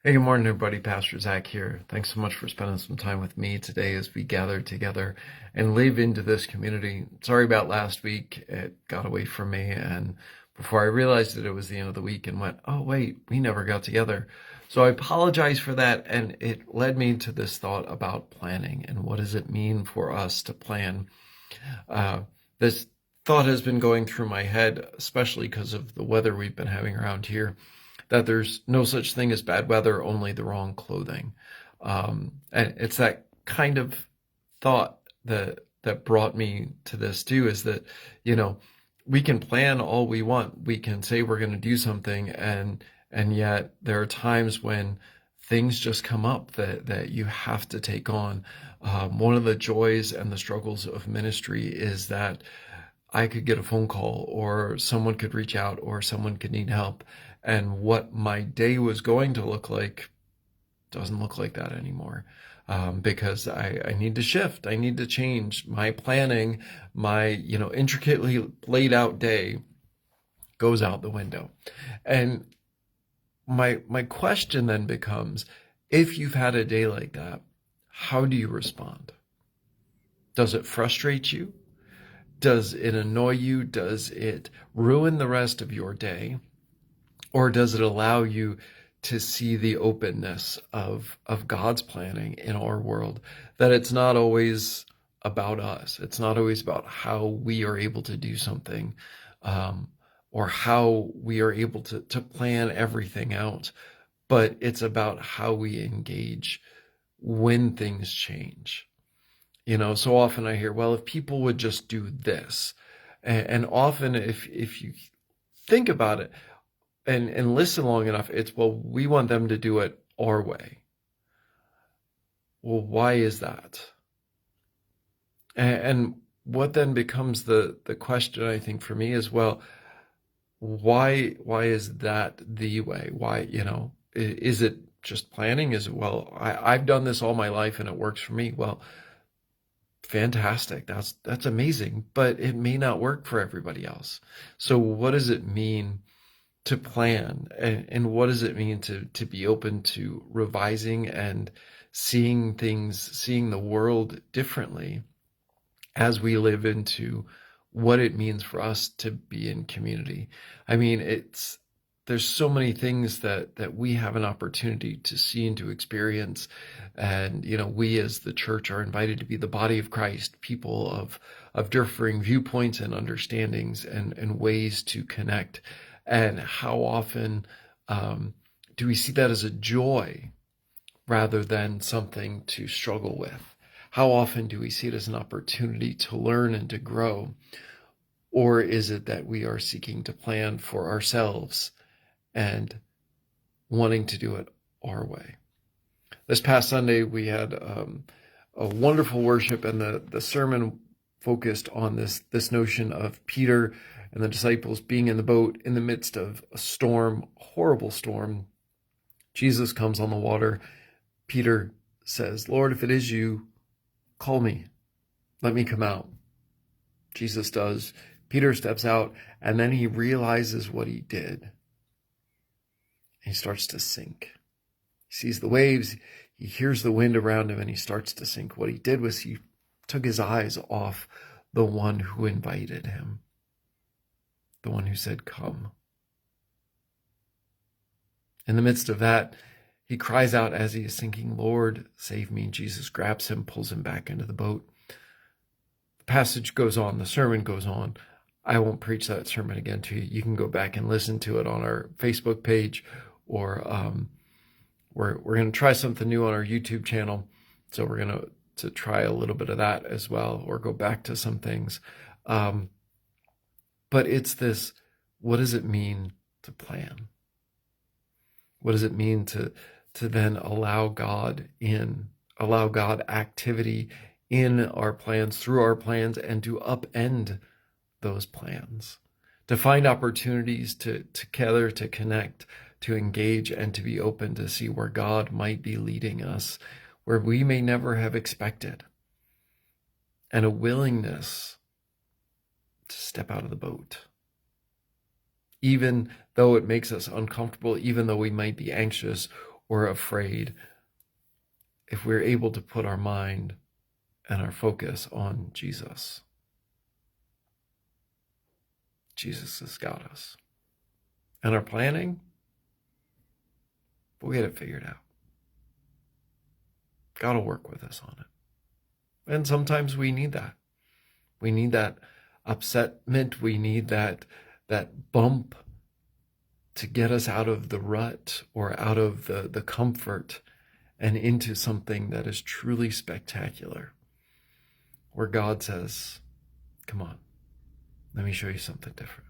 Hey, good morning, everybody. Pastor Zach here. Thanks so much for spending some time with me today as we gather together and live into this community. Sorry about last week. It got away from me. And before I realized it was the end of the week and went, oh, wait, we never got together. So I apologize for that. And it led me to this thought about planning and what does it mean for us to plan. This thought has been going through my head, especially because of the weather we've been having around here, that there's no such thing as bad weather, only the wrong clothing. And it's that kind of thought that brought me to this too, is that, you know, we can plan all we want. We can say we're going to do something, and yet there are times when things just come up that you have to take on. One of the joys and the struggles of ministry is that I could get a phone call, or someone could reach out, or someone could need help. And what my day was going to look like doesn't look like that anymore, because I need to shift. I need to change my planning. My, intricately laid out day goes out the window. And my question then becomes, if you've had a day like that, how do you respond? Does it frustrate you? Does it annoy you? Does it ruin the rest of your day? Or does it allow you to see the openness of God's planning in our world? That it's not always about us. It's not always about how we are able to do something, or how we are able to plan everything out. But it's about how we engage when things change. So often I hear, well, if people would just do this. And often if you think about it and listen long enough, it's, well, we want them to do it our way. Well, why is that? And what then becomes the question, I think, for me is, well, why is that the way? Why, is it just planning? Is it, well, I've done this all my life and it works for me? Well, fantastic. That's amazing, but it may not work for everybody else. So what does it mean to plan, and what does it mean to be open to revising and seeing the world differently as we live into what it means for us to be in community? I mean, there's so many things that we have an opportunity to see and to experience. And, we as the church are invited to be the body of Christ, people of differing viewpoints and understandings and ways to connect. And how often do we see that as a joy rather than something to struggle with? How often do we see it as an opportunity to learn and to grow? Or is it that we are seeking to plan for ourselves and wanting to do it our way? This past Sunday, we had a wonderful worship, and the sermon focused on this notion of Peter and the disciples being in the boat in the midst of a storm, horrible storm. Jesus comes on the water. Peter says, Lord, if it is you, call me. Let me come out. Jesus does. Peter steps out, and then he realizes what he did. He starts to sink. He sees the waves, he hears the wind around him, and he starts to sink. What he did was he took his eyes off the one who invited him, the one who said, come. In the midst of that, he cries out as he is sinking, Lord, save me. Jesus grabs him, pulls him back into the boat. The passage goes on, the sermon goes on. I won't preach that sermon again to you. You can go back and listen to it on our Facebook page, or we're going to try something new on our YouTube channel. So we're going to try a little bit of that as well, or go back to some things. But it's this, what does it mean to plan? What does it mean to then allow God activity in our plans, through our plans, and to upend those plans, to find opportunities to gather, to connect, to engage, and to be open to see where God might be leading us, where we may never have expected, and a willingness to step out of the boat, even though it makes us uncomfortable, even though we might be anxious, or afraid if we're able to put our mind and our focus on Jesus. Jesus has got us. And our planning, we'll get it figured out. God will work with us on it. And sometimes we need that. We need that upsetment. We need that bump to get us out of the rut or out of the comfort and into something that is truly spectacular, where God says, come on, let me show you something different.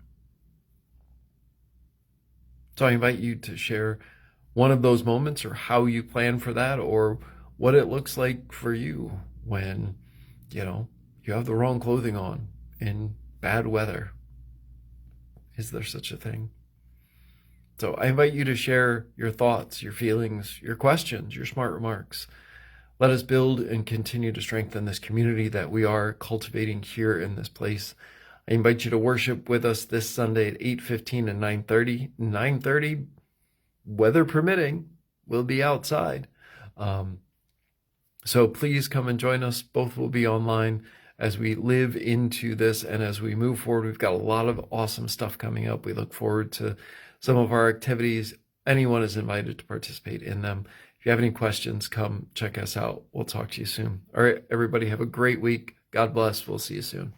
So I invite you to share one of those moments, or how you plan for that, or what it looks like for you when, you have the wrong clothing on in bad weather. Is there such a thing? So I invite you to share your thoughts, your feelings, your questions, your smart remarks. Let us build and continue to strengthen this community that we are cultivating here in this place. I invite you to worship with us this Sunday at 8:15 and 9:30. 9:30, weather permitting, we'll be outside. So please come and join us. Both will be online as we live into this and as we move forward. We've got a lot of awesome stuff coming up. We look forward to some of our activities. Anyone is invited to participate in them. If you have any questions, come check us out. We'll talk to you soon. All right, everybody, have a great week. God bless. We'll see you soon.